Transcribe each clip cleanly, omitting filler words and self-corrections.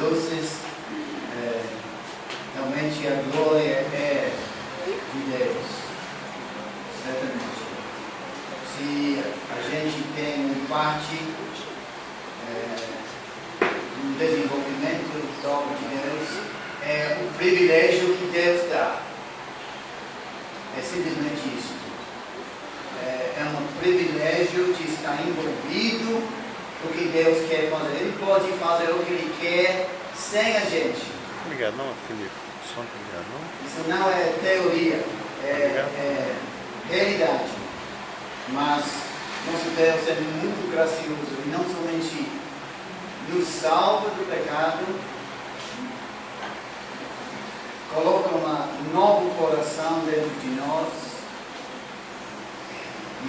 doces. Realmente a glória é de Deus, certamente. Se a gente tem parte no desenvolvimento da obra de Deus, é um privilégio que Deus dá. É simplesmente isso. É um privilégio de estar envolvido no que Deus quer fazer. Ele pode fazer o que Ele quer sem a gente. Obrigado, não, Felipe. Só obrigado, não? Isso não é teoria, é realidade. Mas nosso Deus é muito gracioso e não somente nos salva do pecado, coloca um novo coração dentro de nós,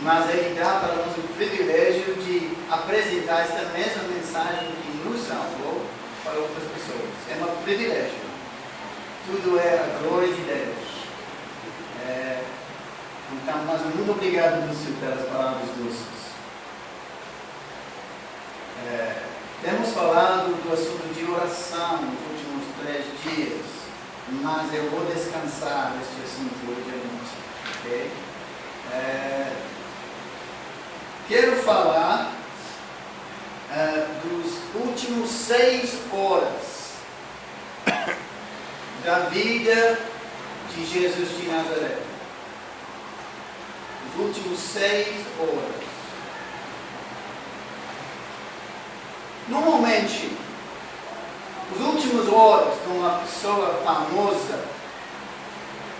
mas Ele dá para nós o privilégio de apresentar esta mesma mensagem que nos salvou para outras pessoas. É um privilégio. Tudo é a glória de Deus. Então, mas muito obrigado, Lúcio, pelas palavras doces. Temos falado do assunto de oração nos últimos 3 dias, mas eu vou descansar neste assunto hoje à noite. Okay? Quero falar dos últimos 6 horas da vida de Jesus de Nazaré. Os últimos 6 horas. Normalmente, os últimos horas de uma pessoa famosa,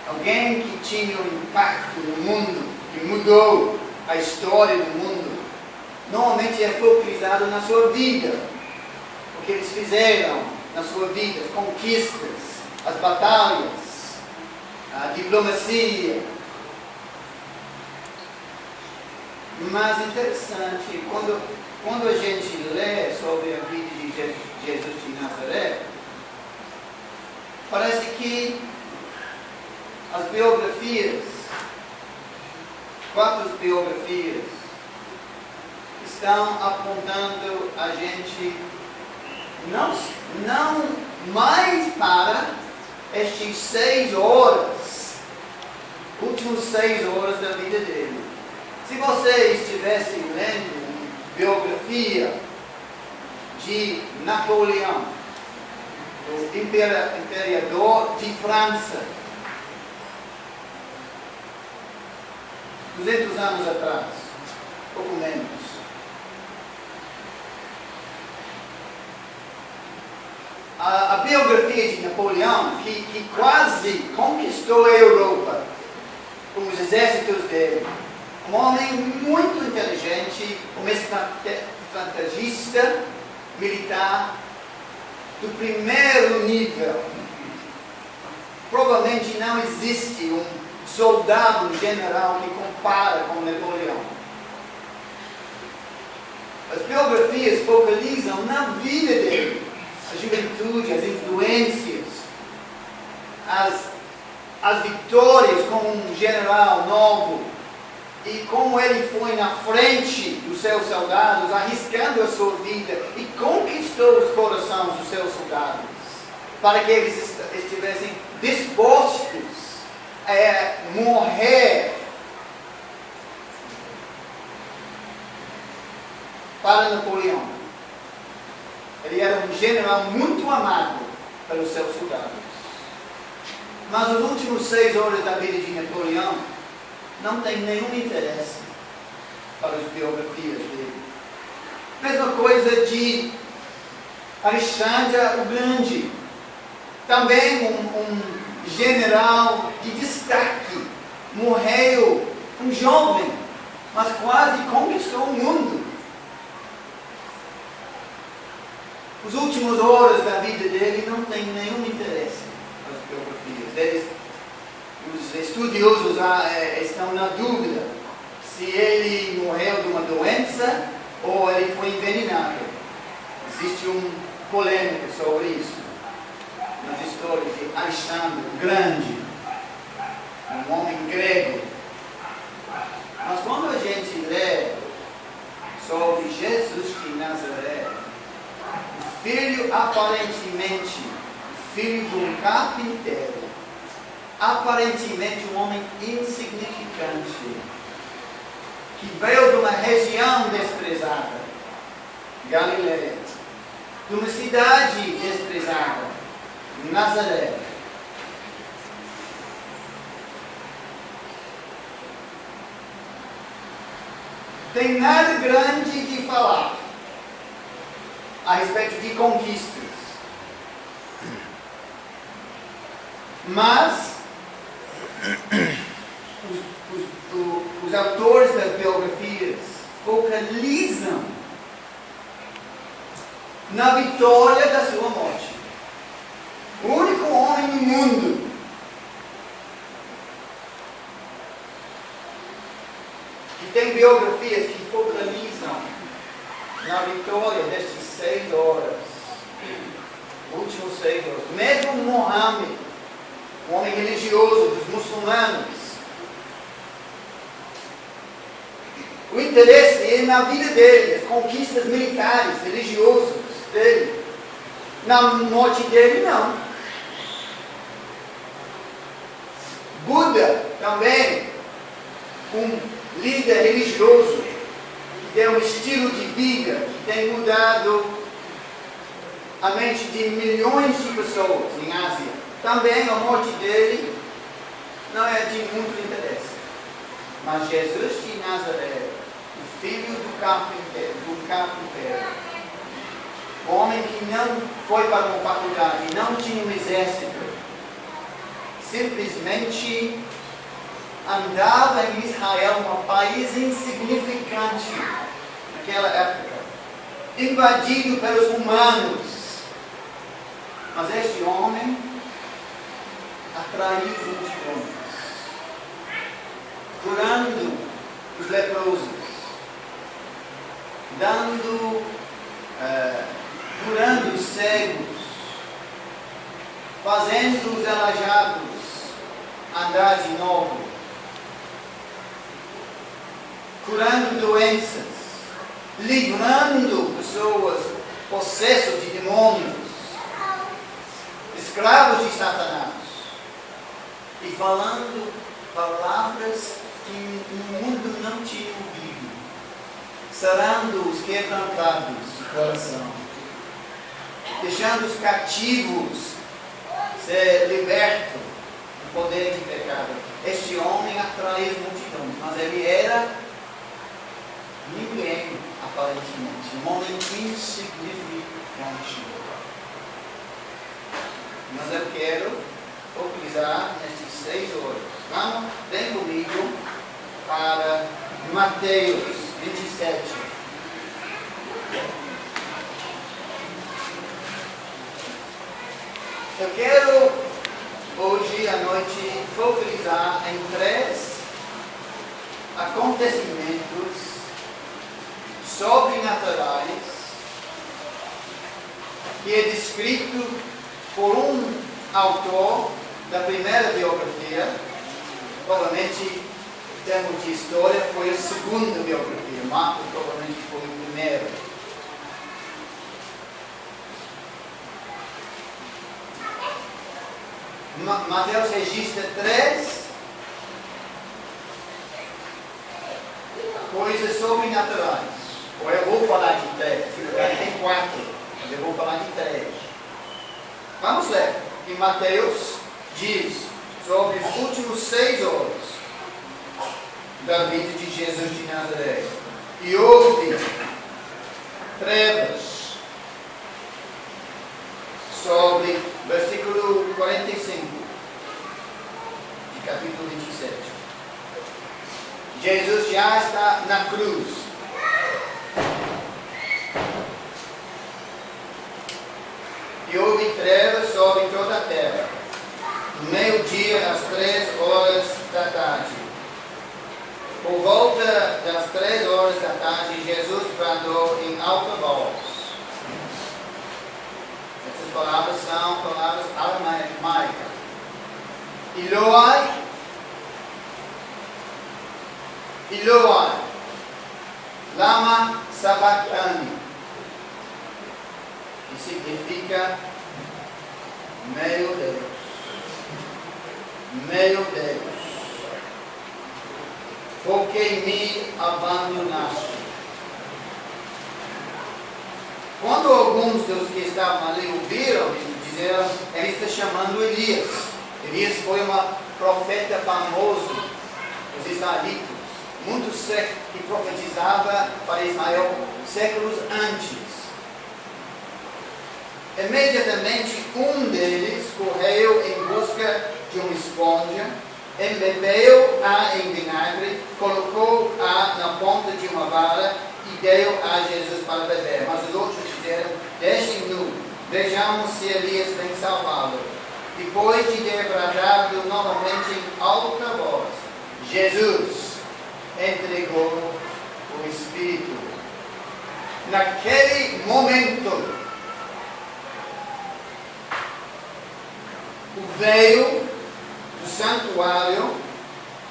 alguém que tinha um impacto no mundo, que mudou a história do mundo, normalmente é focalizado na sua vida, o que eles fizeram na sua vida, as conquistas, as batalhas, a diplomacia. Mas interessante, quando a gente lê sobre a vida de Jesus de Nazaré, parece que as biografias, 4 biografias, estão apontando a gente não mais para estes 6 horas, últimos 6 horas da vida dele. Se você estivesse lendo biografia de Napoleão, o imperador de França, 200 anos atrás, pouco menos. A biografia de Napoleão, que quase conquistou a Europa com os exércitos dele, um homem muito inteligente, um estrategista militar do primeiro nível. Provavelmente não existe um soldado, um general que compara com Napoleão. As biografias focalizam na vida dele, a juventude, as influências, as vitórias como um general novo, e como ele foi na frente dos seus soldados, arriscando a sua vida, e conquistou os corações dos seus soldados, para que eles estivessem dispostos a morrer para Napoleão. Ele era um general muito amado pelos seus soldados. Mas os últimos 6 horas da vida de Napoleão não tem nenhum interesse para as biografias dele. Mesma coisa de Alexandre o Grande, também um general de destaque, morreu um jovem, mas quase conquistou o mundo. As últimas horas da vida dele não tem nenhum interesse nas biografias. Os estudiosos estão na dúvida se ele morreu de uma doença ou ele foi envenenado. Existe polêmica sobre isso nas histórias de Alexandre o Grande, um homem grego. Mas quando a gente lê sobre Jesus de Nazaré, o filho aparentemente, filho de um carpinteiro, aparentemente um homem insignificante, que veio de uma região desprezada, Galileia, de uma cidade desprezada, Nazaré. Tem nada grande de falar a respeito de conquistas. Mas os autores das biografias focalizam na vitória da sua morte. O único homem no mundo que tem biografias que focalizam na vitória destes 6 horas, últimos 6 horas. Mesmo Mohammed, um homem religioso dos muçulmanos, o interesse é na vida dele, as conquistas militares, religiosas dele. Na morte dele, não. Buda também, um líder religioso que tem um estilo de vida que tem mudado a mente de milhões de pessoas em Ásia. Também a morte dele não é de muito interesse. Mas Jesus de Nazaré, o filho do carpinteiro, um homem que não foi para uma faculdade, não tinha um exército, simplesmente andava em Israel, um país insignificante naquela época, invadido pelos romanos. Mas este homem atraiu os multidões, curando os leprosos, curando os cegos, fazendo os aleijados andar de novo, curando doenças, livrando pessoas possessas de demônios, escravos de Satanás, e falando palavras que no mundo não tinham ouvido, sarando os quebrantados de coração, deixando os cativos ser libertos do poder de pecado. Este homem atraiu as multidões, mas ele era ninguém aparentemente, um homem insignificante. Mas eu quero focalizar nestes 6 horas. Vamos, vem comigo para Mateus 27. Eu quero hoje à noite focalizar em 3 acontecimentos sobrenaturais que é descrito por um autor da primeira biografia. Provavelmente, em termos de história, foi a segunda biografia. Marcos provavelmente foi o primeiro. Mateus registra 3 coisas sobrenaturais. Ou eu vou falar de 3. Tem 4, mas eu vou falar de 3. Vamos ler. E Mateus diz sobre os últimos 6 horas da vida de Jesus de Nazaré. E houve trevas sobre, versículo 45 de capítulo 27. Jesus já está na cruz. E houve trevas sobre toda a terra. No meio-dia, às 3 horas da tarde. Por volta das 3 horas da tarde, Jesus bradou em alta voz. Essas palavras são palavras aramaicas. Eloi, Eloi, lama sabachthani. que significa meu Deus, porque me abandonaste. Quando alguns dos que estavam ali ouviram isso, disseram, ele está chamando Elias. Elias foi um profeta famoso dos israelitas, muito que profetizava para Israel séculos antes. Imediatamente um deles correu em busca de uma esponja, embebeu-a em vinagre, colocou-a na ponta de uma vara e deu a Jesus para beber. Mas os outros disseram, deixem-no, vejamos se Elias vem salvá-lo. Depois de ter bradado novamente em alta voz, Jesus entregou o Espírito. Naquele momento, o véu do santuário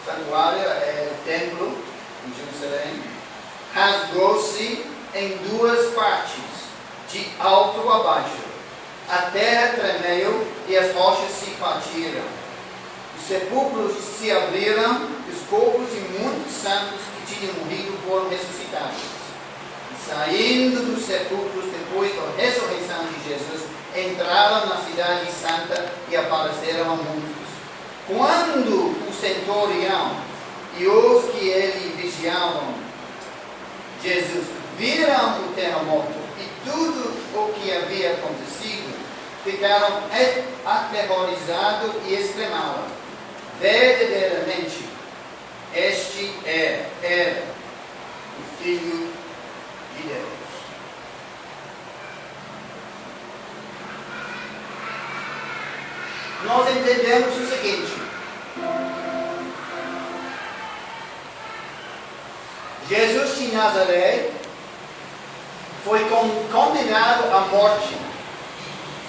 é o templo em Jerusalém, rasgou-se em duas partes, de alto a baixo. A terra tremeu e as rochas se partiram. Os sepulcros se abriram e os corpos de muitos santos que tinham morrido foram ressuscitados. E saindo dos sepulcros depois da ressurreição de Jesus, entraram na cidade santa e apareceram a muitos. Quando o centurião e os que ele vigiavam Jesus viram o terremoto e tudo o que havia acontecido, ficaram aterrorizados e exclamaram, verdadeiramente, este era o Filho de Deus. Nós entendemos o seguinte: Jesus de Nazaré foi condenado à morte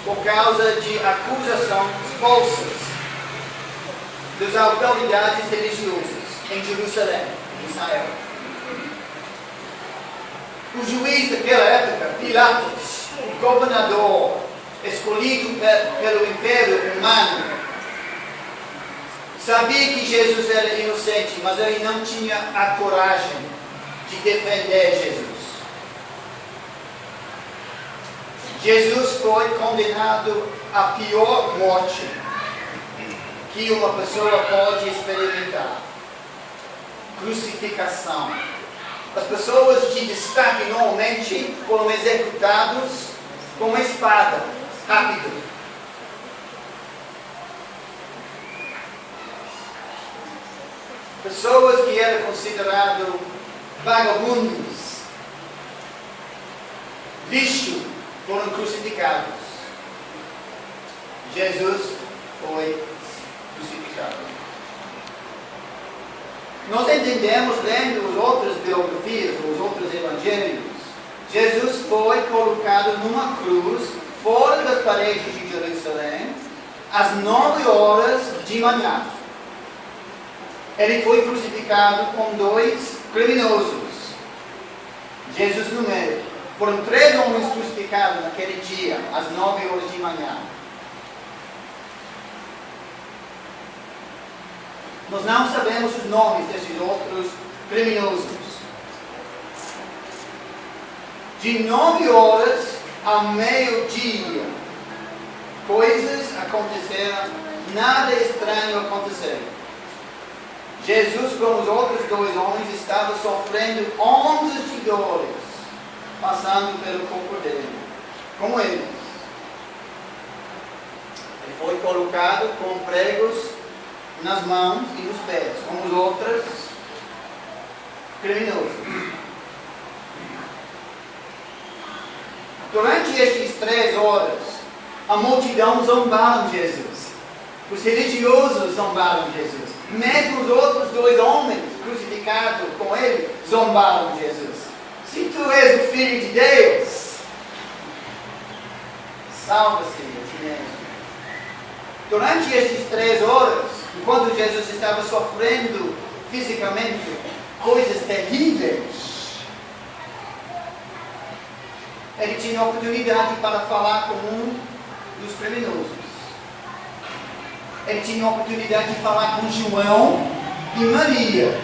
por causa de acusações falsas das autoridades religiosas em Jerusalém, em Israel. O juiz daquela época, Pilatos, o governador escolhido pelo Império Romano, sabia que Jesus era inocente, mas ele não tinha a coragem de defender Jesus. Jesus foi condenado à pior morte que uma pessoa pode experimentar: crucificação. As pessoas de destaque normalmente foram executadas com uma espada, rápido. Pessoas que eram consideradas vagabundos, lixo, foram crucificados. Jesus foi crucificado. Nós entendemos, lendo as outras biografias, os outros evangelhos, Jesus foi colocado numa cruz fora das paredes de Jerusalém às 9 horas de manhã. Ele foi crucificado com 2 criminosos, Jesus no meio. Foram 3 homens crucificados naquele dia, às 9 horas de manhã. Nós não sabemos os nomes desses outros criminosos. De 9 horas ao meio-dia, coisas aconteceram, nada estranho aconteceu. Jesus, como os outros 2 homens, estava sofrendo ondas de dores, passando pelo corpo dele, como eles. Ele foi colocado com pregos nas mãos e nos pés, como os outros criminosos. Durante estas 3 horas, a multidão zombaram de Jesus. Os religiosos zombaram de Jesus. Mesmo os outros 2 homens crucificados com ele zombaram de Jesus. Se tu és o Filho de Deus, salva-se a ti mesmo. Durante estas 3 horas, enquanto Jesus estava sofrendo fisicamente coisas terríveis, ele tinha oportunidade para falar com um dos criminosos. Ele tinha oportunidade de falar com João e Maria.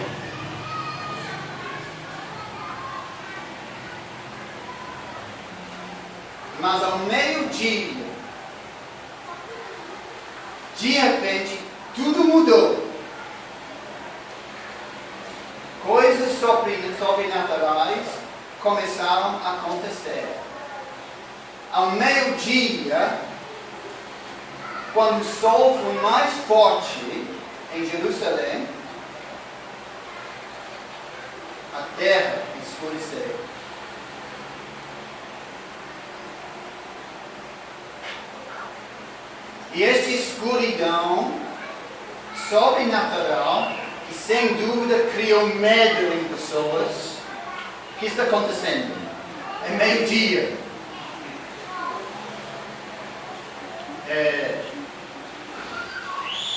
Mas ao meio-dia, de repente, tudo mudou. Coisas sobrenaturais começaram a acontecer. Ao meio-dia, quando o sol foi mais forte em Jerusalém, a terra escureceu. E esta escuridão sobrenatural, que sem dúvida criou medo em pessoas, o que está acontecendo? É meio-dia.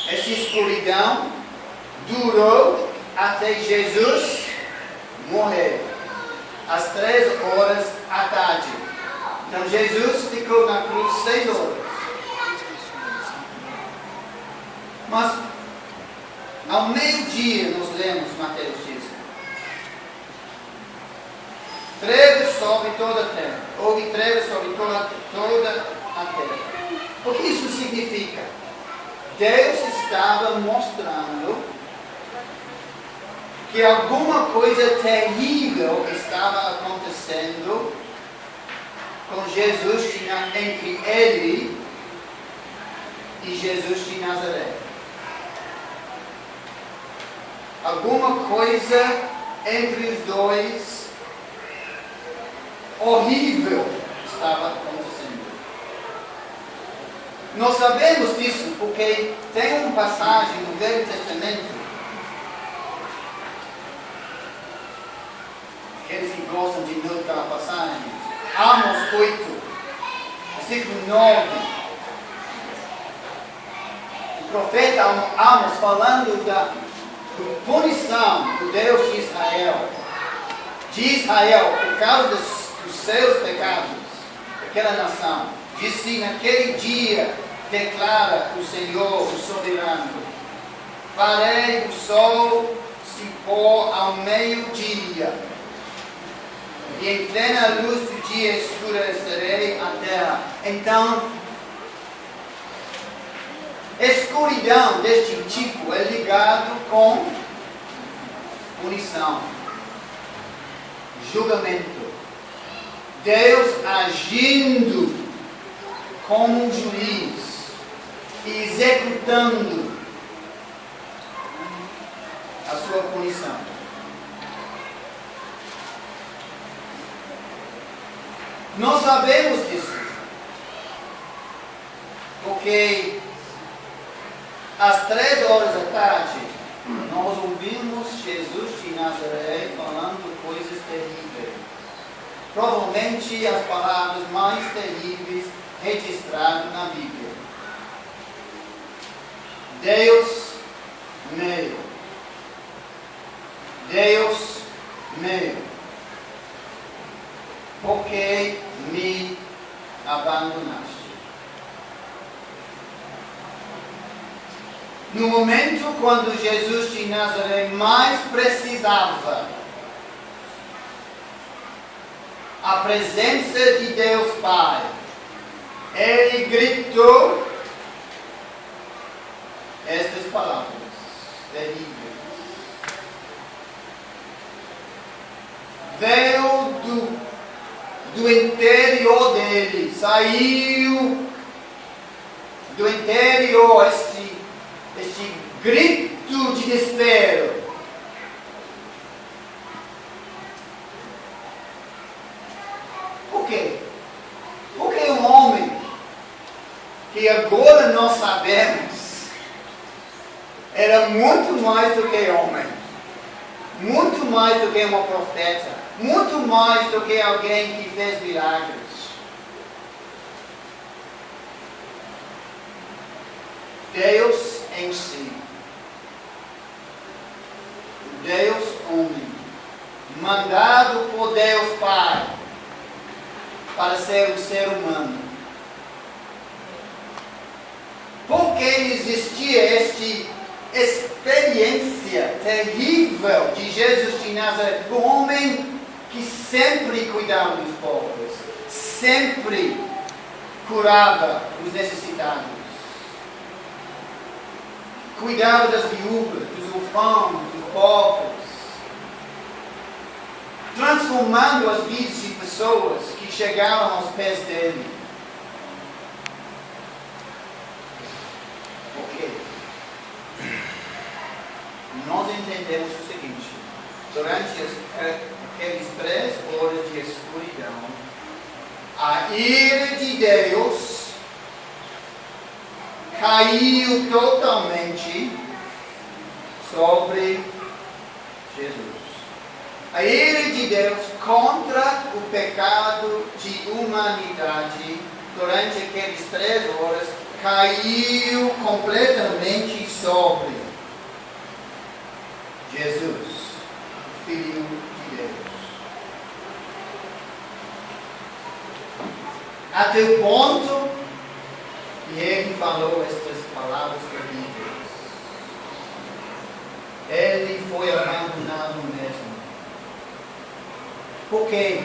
Esta escuridão durou até Jesus morrer, às 3 horas da tarde. Então Jesus ficou na cruz 6 horas. Mas ao meio-dia nós lemos Mateus diz: trevas sobre toda a terra. Houve trevas sobre toda a terra. O que isso significa? Deus estava mostrando que alguma coisa terrível estava acontecendo com Jesus entre ele e Jesus de Nazaré. Alguma coisa entre os dois horrível estava acontecendo. Nós sabemos disso porque tem uma passagem no Velho Testamento que eles gostam de notar a passagem. Amos 8, versículo 9. O profeta Amos falando da punição do Deus de Israel, por causa dos seus pecados, daquela nação. Disse: naquele dia, declara o Senhor, o soberano, farei o sol se pôr ao meio-dia, e em plena luz do dia escurecerei a terra. Então, escuridão deste tipo é ligado com punição, julgamento. Deus agindo como um juiz e executando a sua punição. Nós sabemos disso porque às 3 horas da tarde nós ouvimos Jesus de Nazaré falando coisas terríveis. Provavelmente as palavras mais terríveis registradas na Bíblia. Deus meu. Deus meu. Por que me abandonaste? No momento quando Jesus de Nazaré mais precisava a presença de Deus Pai, ele gritou estas palavras terríveis. Veio do interior dele, saiu do interior este grito de desespero. Por quê? Porque um homem que agora nós sabemos era muito mais do que homem, muito mais do que uma profeta, muito mais do que alguém que fez milagres. Deus em si, Deus homem, mandado por Deus Pai, para ser um ser humano. Porque existia esta experiência terrível de Jesus de Nazaré, um homem que sempre cuidava dos pobres, sempre curava os necessitados, cuidava das viúvas, dos órfãos, dos pobres, transformando as vidas de pessoas que chegavam aos pés dele. Ok. Nós entendemos o seguinte: durante aqueles 3 horas de escuridão, a ira de Deus caiu totalmente sobre Jesus. A ira de Deus contra o pecado de humanidade durante aqueles 3 horas caiu completamente sobre Jesus, Filho de Deus. Até o ponto que ele falou estas palavras terríveis. Ele foi abandonado mesmo. Por quê?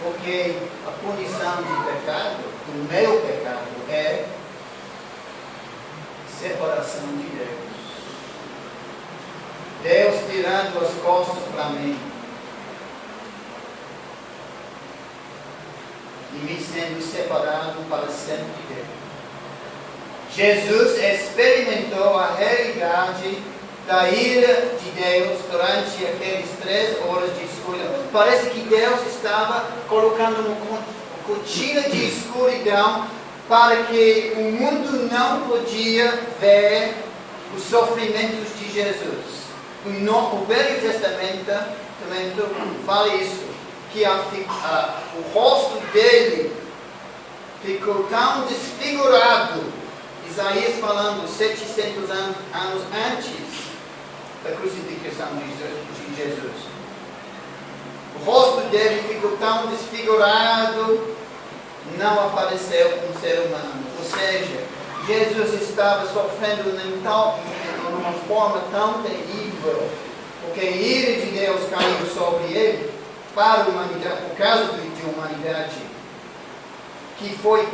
Porque a punição do pecado, do meu pecado, é separação de Deus. Deus tirando as costas para mim e me sendo separado para sempre de Deus. Jesus experimentou a realidade da ira de Deus durante aqueles 3 horas de escuridão. Parece que Deus estava colocando uma cortina de escuridão para que o mundo não podia ver os sofrimentos de Jesus. O Velho Testamento fala isso, que o rosto dele ficou tão desfigurado. Isaías falando 700 anos antes da crucificação de Jesus. O rosto dele ficou tão desfigurado, não apareceu um ser humano. Ou seja, Jesus estava sofrendo de uma forma tão terrível, porque a ira de Deus caiu sobre ele para a humanidade, por causa de humanidade, que foi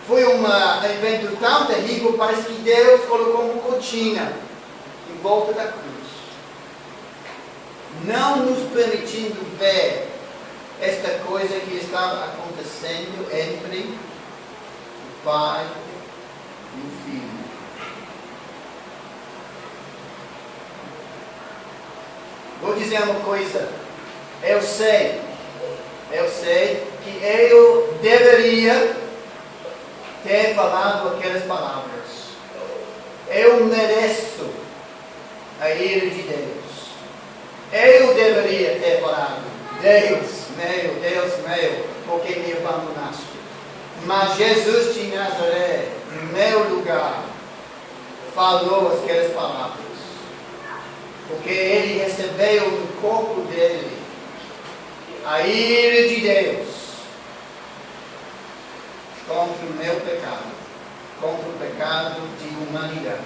um evento tão terrível. Parece que Deus colocou uma cortina em volta da cruz, não nos permitindo ver esta coisa que estava acontecendo entre o Pai e o Filho. Vou dizer uma coisa. Eu sei que eu deveria ter falado aquelas palavras. Eu mereço a ira de Deus. Eu deveria ter falado: Deus meu, porque me abandonaste. Mas Jesus de Nazaré, em meu lugar, falou aquelas palavras, porque ele recebeu no corpo dele a ira de Deus contra o meu pecado, contra o pecado de humanidade.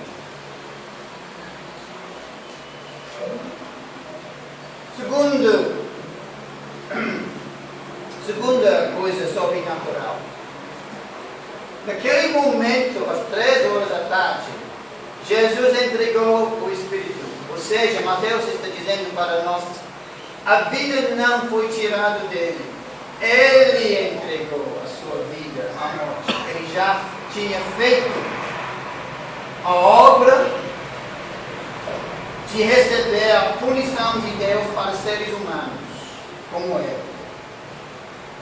Segunda coisa sobrenatural. Naquele momento, às 3 horas da tarde, Jesus entregou o Espírito. Ou seja, Mateus está dizendo para nós: a vida não foi tirada dele. Ele entregou a sua vida à morte. Ele já tinha feito a obra de receber a punição de Deus para seres humanos como ele.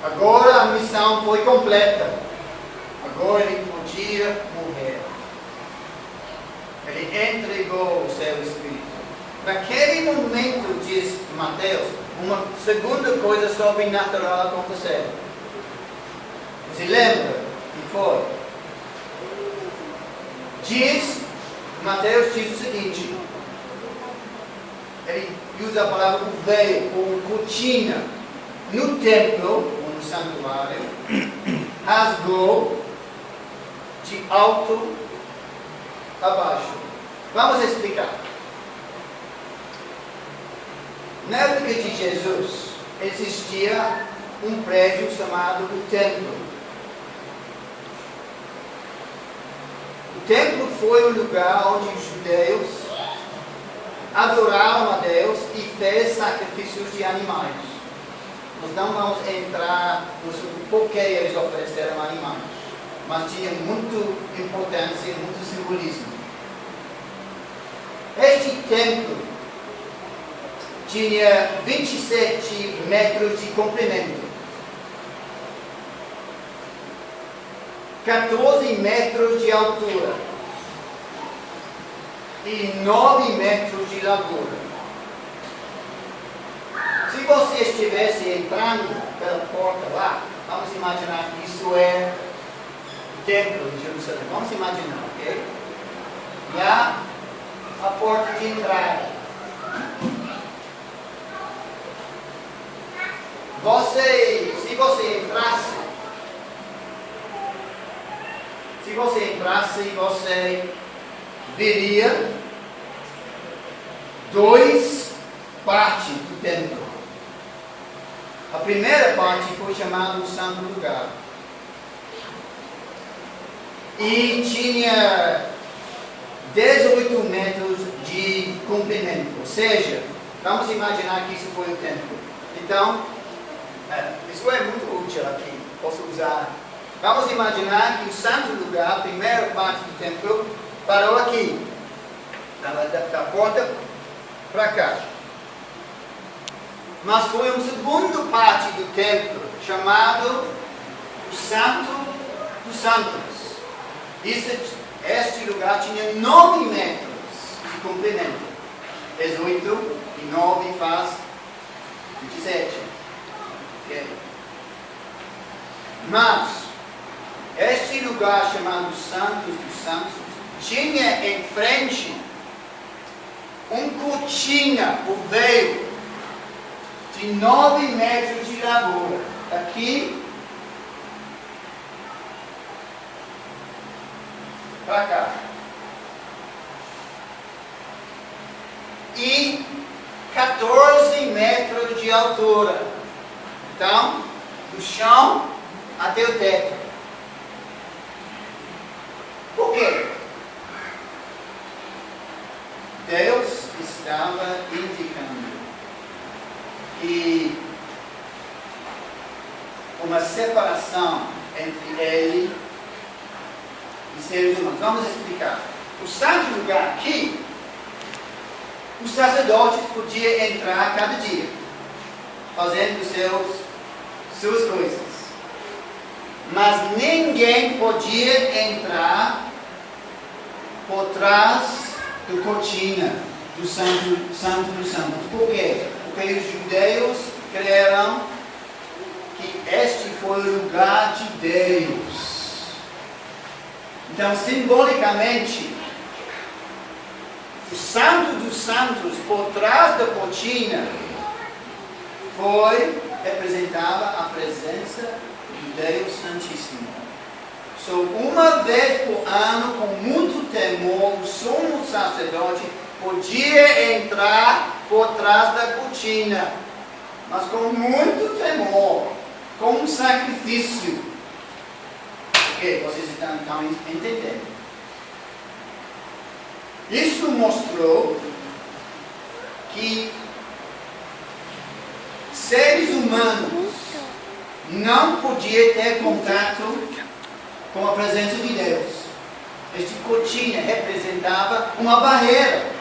Agora a missão foi completa. Agora ele podia morrer. Ele entregou o seu Espírito. Naquele momento, diz Mateus, uma segunda coisa sobrenatural aconteceu. Você lembra que foi? Mateus diz o seguinte: ele usa a palavra veio, ou cortina, no templo, no santuário, rasgou de alto a baixo. Vamos explicar. Na época de Jesus, existia um prédio chamado o Templo. O Templo foi o lugar onde os judeus adoraram a Deus e fez sacrifícios de animais. Nós não vamos entrar no porquê eles ofereceram animais, mas tinha muita importância e muito simbolismo. Este templo tinha 27 metros de comprimento, 14 metros de altura e 9 metros de largura. Se você estivesse entrando pela porta lá, vamos imaginar que isso é o templo de Jerusalém. Vamos imaginar, ok? Lá, a porta de entrada. Se você entrasse, você veria duas partes do templo. A primeira parte foi chamada o Santo Lugar. E tinha 18 metros de comprimento. Ou seja, vamos imaginar que isso foi o templo. Então, isso é muito útil aqui. Posso usar. Vamos imaginar que o Santo Lugar, a primeira parte do templo, parou aqui. Da porta para cá. Mas foi uma segunda parte do templo, chamado o Santo dos Santos. Este lugar tinha 9 metros de comprimento. 18 e 9 faz 27. Okay. Mas, este lugar chamado Santos dos Santos tinha em frente cortina, o véu, de 9 metros de largura. Aqui para cá. E 14 metros de altura. Então, do chão até o teto. Por quê? Deus estava indicando que uma separação entre Ele e seres humanos. Vamos explicar. O santo lugar aqui, os sacerdotes podiam entrar cada dia, fazendo suas coisas. Mas ninguém podia entrar por trás da cortina do Santo dos Santos. Por quê? Porque os judeus creram que este foi o lugar de Deus. Então, simbolicamente, o Santo dos Santos, por trás da cortina, representava a presença de Deus Santíssimo. Uma vez por ano, com muito temor, o sumo sacerdote podia entrar por trás da cortina, mas com muito temor, com um sacrifício. Ok, vocês estão entendendo? Isso mostrou que seres humanos não podiam ter contato com a presença de Deus. Esta cortina representava uma barreira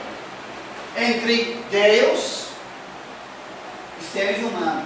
entre Deus e seres humanos.